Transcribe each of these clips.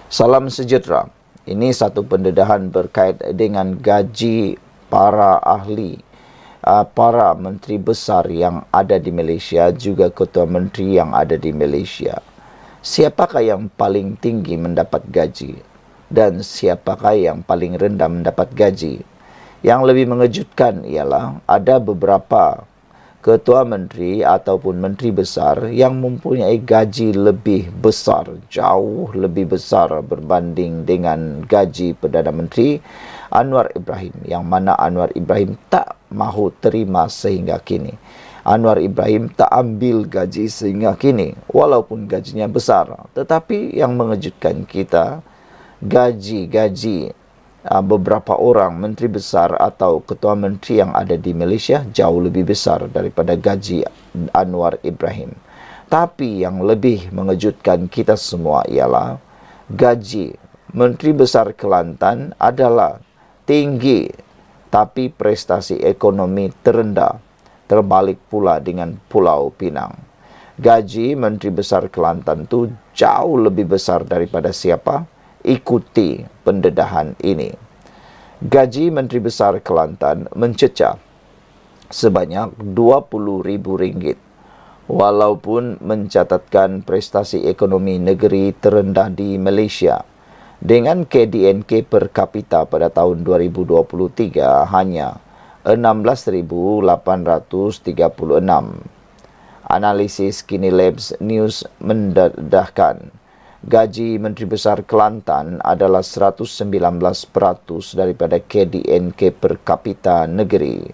Salam sejahtera. Ini satu pendedahan berkait dengan gaji para ahli, para menteri besar yang ada di Malaysia, juga ketua menteri yang ada di Malaysia. Siapakah yang paling tinggi mendapat gaji dan siapakah yang paling rendah mendapat gaji? Yang lebih mengejutkan ialah ada beberapa ketua menteri ataupun menteri besar yang mempunyai gaji lebih besar, jauh lebih besar berbanding dengan gaji Perdana Menteri Anwar Ibrahim, yang mana Anwar Ibrahim tak mahu terima sehingga kini. Anwar Ibrahim tak ambil gaji sehingga kini, walaupun gajinya besar. Tetapi yang mengejutkan kita, gaji beberapa orang menteri besar atau ketua menteri yang ada di Malaysia jauh lebih besar daripada gaji Anwar Ibrahim. Tapi yang lebih mengejutkan kita semua ialah gaji Menteri Besar Kelantan adalah tinggi, tapi prestasi ekonomi terendah. Terbalik pula dengan Pulau Pinang. Gaji Menteri Besar Kelantan tu jauh lebih besar daripada siapa? Ikuti pendedahan ini. Gaji Menteri Besar Kelantan mencecah sebanyak RM20,000, walaupun mencatatkan prestasi ekonomi negeri terendah di Malaysia. Dengan KDNK per kapita pada tahun 2023 hanya 16,836. Analisis Kini Labs News mendedahkan gaji Menteri Besar Kelantan adalah 119% daripada KDNK per kapita negeri.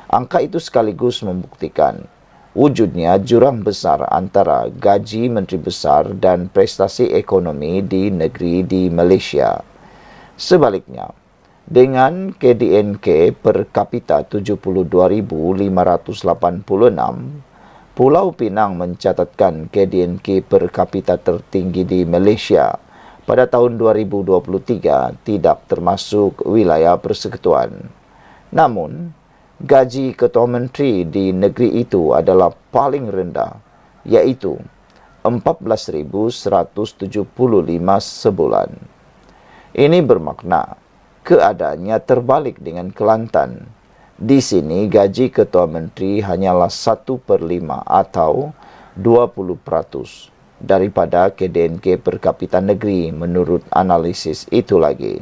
Angka itu sekaligus membuktikan wujudnya jurang besar antara gaji Menteri Besar dan prestasi ekonomi di negeri di Malaysia. Sebaliknya, dengan KDNK per kapita 72,586, Pulau Pinang mencatatkan KDNK per kapita tertinggi di Malaysia. Pada tahun 2023 tidak termasuk wilayah persekutuan. Namun, gaji ketua menteri di negeri itu adalah paling rendah, iaitu RM14,175 sebulan. Ini bermakna keadaannya terbalik dengan Kelantan. Di sini gaji ketua menteri hanyalah 1/5 atau 20% daripada KDNK per kapita negeri menurut analisis itu lagi.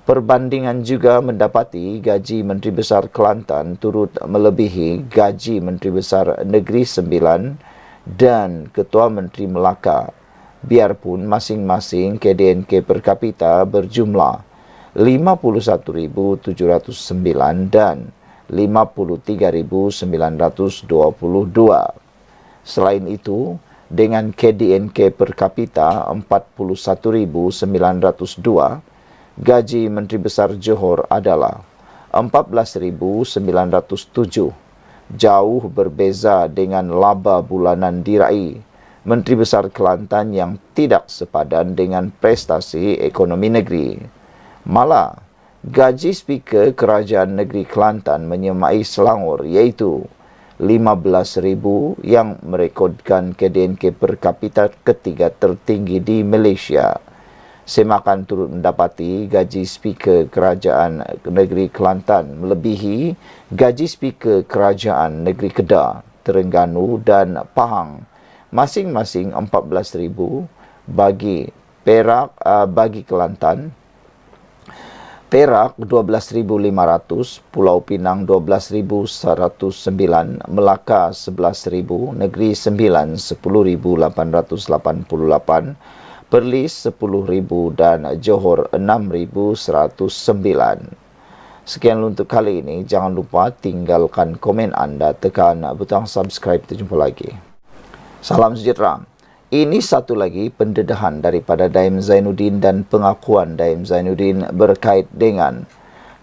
Perbandingan juga mendapati gaji Menteri Besar Kelantan turut melebihi gaji Menteri Besar Negeri Sembilan dan Ketua Menteri Melaka, biarpun masing-masing KDNK per kapita berjumlah 51,709 dan 53,922. Selain itu, dengan KDNK per kapita 41,902, gaji Menteri Besar Johor adalah 14,907. Jauh berbeza dengan laba bulanan diraih Menteri Besar Kelantan yang tidak sepadan dengan prestasi ekonomi negeri. Malah, gaji Speaker Kerajaan Negeri Kelantan menyemai Selangor iaitu 15,000 yang merekodkan KDNK per kapita ketiga tertinggi di Malaysia. Semakan turut mendapati gaji Speaker Kerajaan Negeri Kelantan melebihi gaji Speaker Kerajaan Negeri Kedah, Terengganu dan Pahang, masing-masing 14,000 bagi Kelantan, Perak 12,500, Pulau Pinang 12,109, Melaka 11,000, Negeri Sembilan 10,888, Perlis 10,000 dan Johor 6,109. Sekian untuk kali ini. Jangan lupa tinggalkan komen anda, tekan butang subscribe. Kita jumpa lagi. Salam sejahtera. Ini satu lagi pendedahan daripada Daim Zainuddin dan pengakuan Daim Zainuddin berkait dengan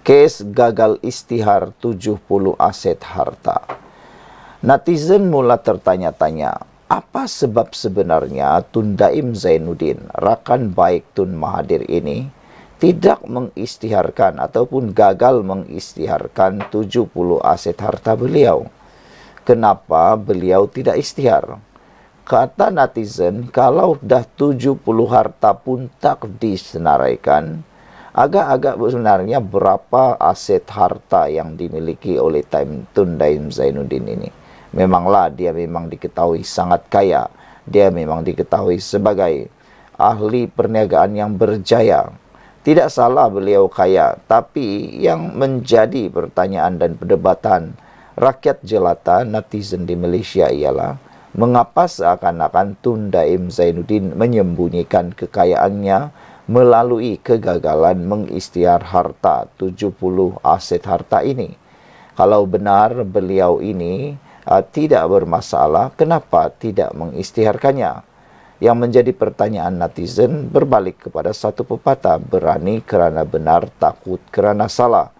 kes gagal istihar 70 aset harta. Netizen mula tertanya-tanya, apa sebab sebenarnya Tun Daim Zainuddin, rakan baik Tun Mahathir ini, tidak mengistiharkan ataupun gagal mengistiharkan 70 aset harta beliau? Kenapa beliau tidak istihar? Kata netizen, kalau dah 70 harta pun tak disenaraikan, agak-agak sebenarnya berapa aset harta yang dimiliki oleh Tun Daim Zainuddin ini. Memanglah dia memang diketahui sangat kaya. Dia memang diketahui sebagai ahli perniagaan yang berjaya. Tidak salah beliau kaya, tapi yang menjadi pertanyaan dan perdebatan rakyat jelata netizen di Malaysia ialah mengapa seakan-akan Tun Daim Zainuddin menyembunyikan kekayaannya melalui kegagalan mengisytihar harta 70 aset harta ini. Kalau benar beliau ini tidak bermasalah, kenapa tidak mengisytiharkannya? Yang menjadi pertanyaan netizen berbalik kepada satu pepatah, berani kerana benar, takut kerana salah.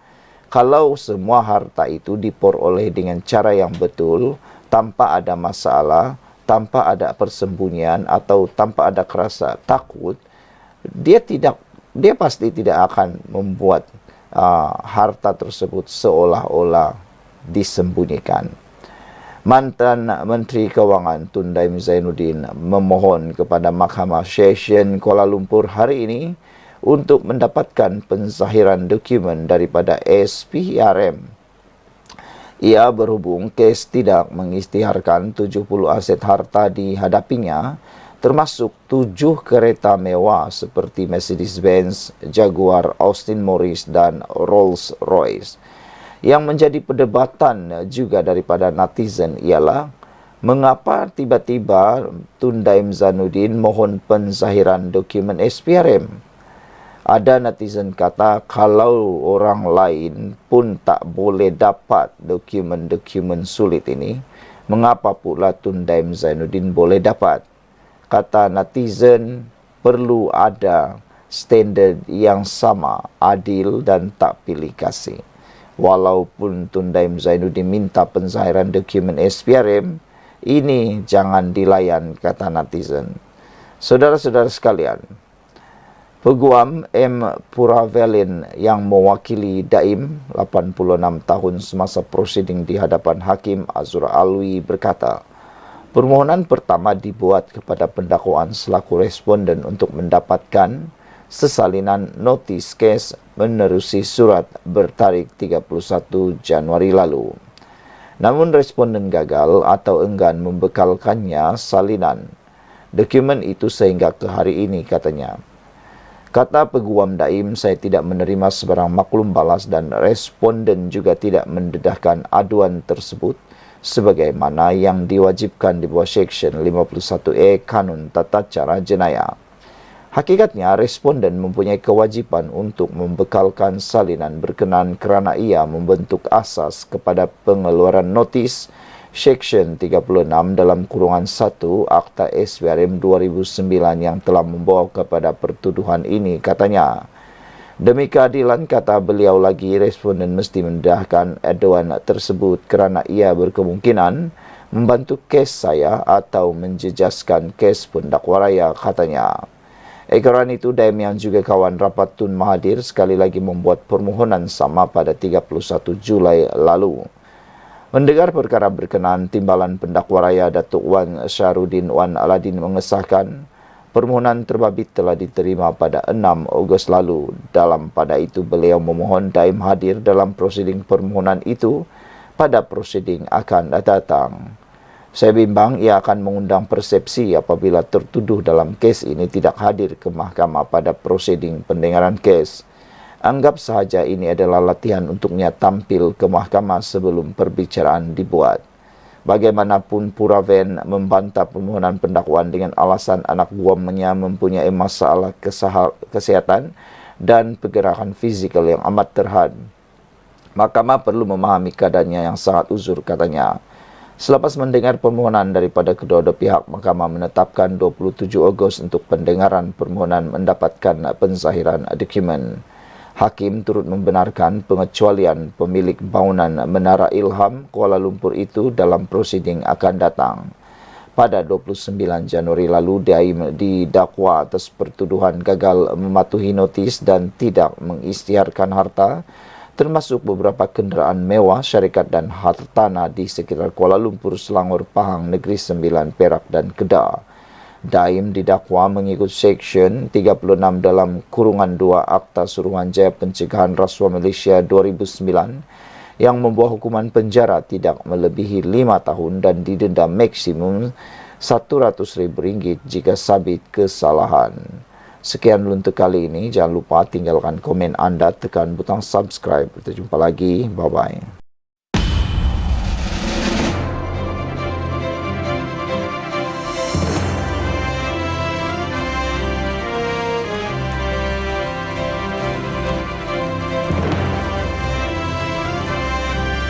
Kalau semua harta itu diperoleh dengan cara yang betul, tanpa ada masalah, tanpa ada persembunyian atau tanpa ada rasa takut, dia pasti tidak akan membuat harta tersebut seolah-olah disembunyikan. Mantan Menteri Kewangan Tun Daim Zainuddin memohon kepada Mahkamah Session Kuala Lumpur hari ini untuk mendapatkan penzahiran dokumen daripada SPRM. Ia berhubung kes tidak mengisytiharkan 70 aset harta dihadapinya, termasuk 7 kereta mewah seperti Mercedes-Benz, Jaguar, Austin Morris dan Rolls-Royce. Yang menjadi perdebatan juga daripada netizen ialah mengapa tiba-tiba Tun Daim Zainuddin mohon penzahiran dokumen SPRM. Ada netizen kata kalau orang lain pun tak boleh dapat dokumen-dokumen sulit ini, mengapa pula Tun Daim Zainuddin boleh dapat? Kata netizen, perlu ada standard yang sama, adil dan tak pilih kasih. Walaupun Tun Daim Zainuddin minta penzahiran dokumen SPRM, ini jangan dilayan, kata netizen. Saudara-saudara sekalian, Peguam M. Puravelin yang mewakili Daim 86 tahun semasa prosiding di hadapan Hakim Azura Alwi berkata, permohonan pertama dibuat kepada pendakwaan selaku responden untuk mendapatkan sesalinan notis kes menerusi surat bertarikh 31 Januari lalu. Namun responden gagal atau enggan membekalkannya salinan dokumen itu sehingga ke hari ini, katanya. Kata Peguam Daim, saya tidak menerima sebarang maklum balas dan responden juga tidak mendedahkan aduan tersebut sebagaimana yang diwajibkan di bawah Seksyen 51A Kanun Tata Cara Jenayah. Hakikatnya, responden mempunyai kewajipan untuk membekalkan salinan berkenan kerana ia membentuk asas kepada pengeluaran notis Seksyen 36 dalam kurungan 1 Akta SPRM 2009 yang telah membawa kepada pertuduhan ini, katanya. Demi keadilan, kata beliau lagi, responden mesti mendedahkan aduan tersebut kerana ia berkemungkinan membantu kes saya atau menjejaskan kes pendakwa raya, katanya. Kerana itu, Daim yang juga kawan rapat Tun Mahathir sekali lagi membuat permohonan sama pada 31 Julai lalu. Mendengar perkara berkenaan, Timbalan Pendakwa Raya Datuk Wan Syahrudin Wan Aladin mengesahkan permohonan terbabit telah diterima pada 6 Ogos lalu. Dalam pada itu, beliau memohon Daim hadir dalam prosiding permohonan itu pada prosiding akan datang. Saya bimbang ia akan mengundang persepsi apabila tertuduh dalam kes ini tidak hadir ke mahkamah pada prosiding pendengaran kes. Anggap sahaja ini adalah latihan untuknya tampil ke mahkamah sebelum perbicaraan dibuat. Bagaimanapun, Puraven membantah permohonan pendakwaan dengan alasan anak buahnya mempunyai masalah kesihatan dan pergerakan fizikal yang amat terhad. Mahkamah perlu memahami keadaannya yang sangat uzur, katanya. Selepas mendengar permohonan daripada kedua-dua pihak, Mahkamah menetapkan 27 Ogos untuk pendengaran permohonan mendapatkan penzahiran dokumen. Hakim turut membenarkan pengecualian pemilik bangunan Menara Ilham Kuala Lumpur itu dalam prosiding akan datang. Pada 29 Januari lalu, Daim didakwa atas pertuduhan gagal mematuhi notis dan tidak mengisytiharkan harta termasuk beberapa kenderaan mewah, syarikat dan hartanah di sekitar Kuala Lumpur, Selangor, Pahang, Negeri Sembilan, Perak dan Kedah. Daim didakwa mengikut Seksyen 36 dalam kurungan 2 Akta Suruhanjaya Pencegahan Rasuah Malaysia 2009 yang membawa hukuman penjara tidak melebihi 5 tahun dan didenda maksimum RM100,000 jika sabit kesalahan. Sekian untuk kali ini. Jangan lupa tinggalkan komen anda, tekan butang subscribe. Kita jumpa lagi. Bye-bye.